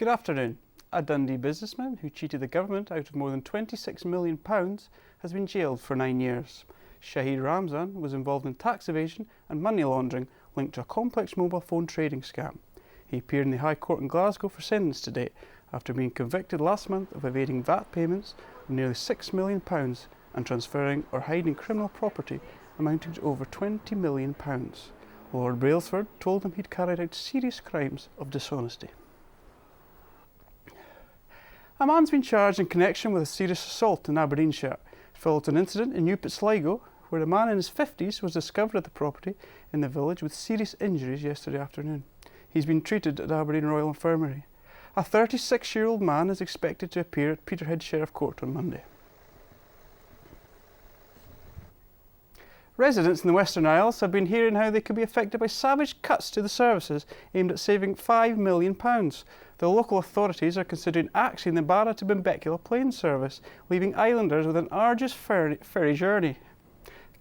Good afternoon. A Dundee businessman who cheated the government out of more than £26 million has been jailed for 9 years. Shahid Ramzan was involved in tax evasion and money laundering linked to a complex mobile phone trading scam. He appeared in the High Court in Glasgow for sentence today after being convicted last month of evading VAT payments of nearly £6 million and transferring or hiding criminal property amounting to over £20 million. Lord Brailsford told him he'd carried out serious crimes of dishonesty. A man's been charged in connection with a serious assault in Aberdeenshire. It followed an incident in Newport Sligo where a man in his 50s was discovered at the property in the village with serious injuries yesterday afternoon. He's been treated at Aberdeen Royal Infirmary. A 36-year-old man is expected to appear at Peterhead Sheriff Court on Monday. Residents in the Western Isles have been hearing how they could be affected by savage cuts to the services aimed at saving £5 million. The local authorities are considering axing the Barra to Benbecula plane service, leaving islanders with an arduous ferry journey.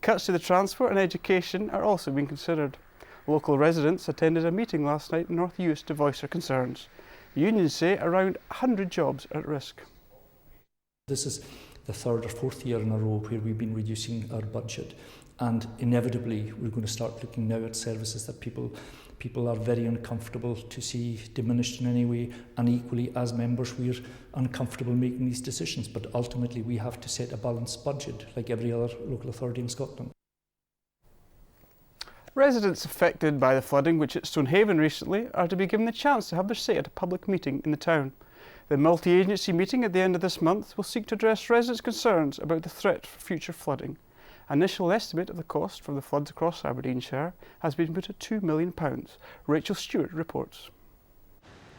Cuts to the transport and education are also being considered. Local residents attended a meeting last night in North Uist to voice their concerns. Unions say around 100 jobs are at risk. This is the third or fourth year in a row where we've been reducing our budget, and inevitably we're going to start looking now at services that people are very uncomfortable to see diminished in any way, and equally as members we're uncomfortable making these decisions, but ultimately we have to set a balanced budget like every other local authority in Scotland. Residents affected by the flooding which hit Stonehaven recently are to be given the chance to have their say at a public meeting in the town. The multi-agency meeting at the end of this month will seek to address residents' concerns about the threat for future flooding. An initial estimate of the cost from the floods across Aberdeenshire has been put at £2 million. Rachel Stewart reports.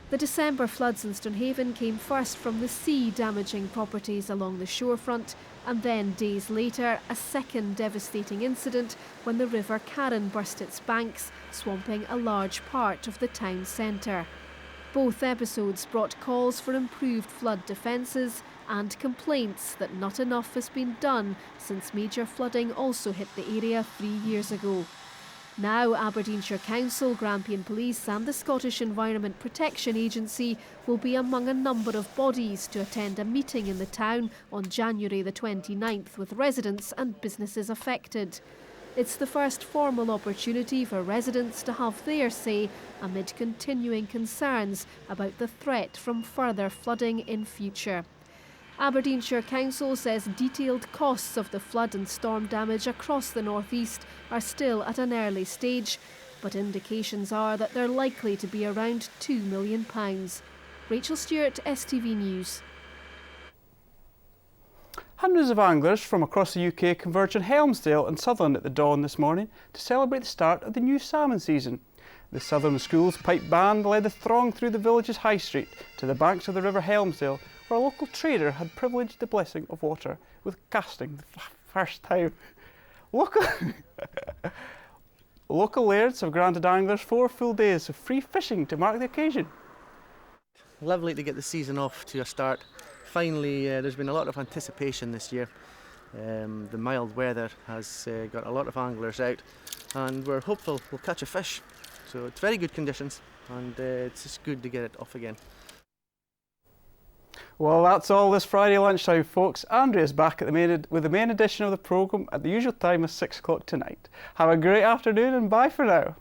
The December floods in Stonehaven came first from the sea damaging properties along the shorefront, and then days later a second devastating incident when the River Carron burst its banks, swamping a large part of the town centre. Both episodes brought calls for improved flood defences and complaints that not enough has been done since major flooding also hit the area 3 years ago. Now Aberdeenshire Council, Grampian Police and the Scottish Environment Protection Agency will be among a number of bodies to attend a meeting in the town on January the 29th with residents and businesses affected. It's the first formal opportunity for residents to have their say amid continuing concerns about the threat from further flooding in future. Aberdeenshire Council says detailed costs of the flood and storm damage across the North East are still at an early stage, but indications are that they're likely to be around £2 million. Rachel Stewart, STV News. Hundreds of anglers from across the UK converged on Helmsdale and Sutherland at the dawn this morning to celebrate the start of the new salmon season. The Sutherland School's pipe band led the throng through the village's high street to the banks of the River Helmsdale, where a local trader had privileged the blessing of water with casting the first time. Local lairds have granted anglers 4 full days of free fishing to mark the occasion. Lovely to get the season off to a start. Finally, there's been a lot of anticipation this year. The mild weather has got a lot of anglers out, and we're hopeful we'll catch a fish. So it's very good conditions, and it's just good to get it off again. Well, that's all this Friday lunchtime, folks. Andrea's back at with the main edition of the programme at the usual time of 6 o'clock tonight. Have a great afternoon and bye for now.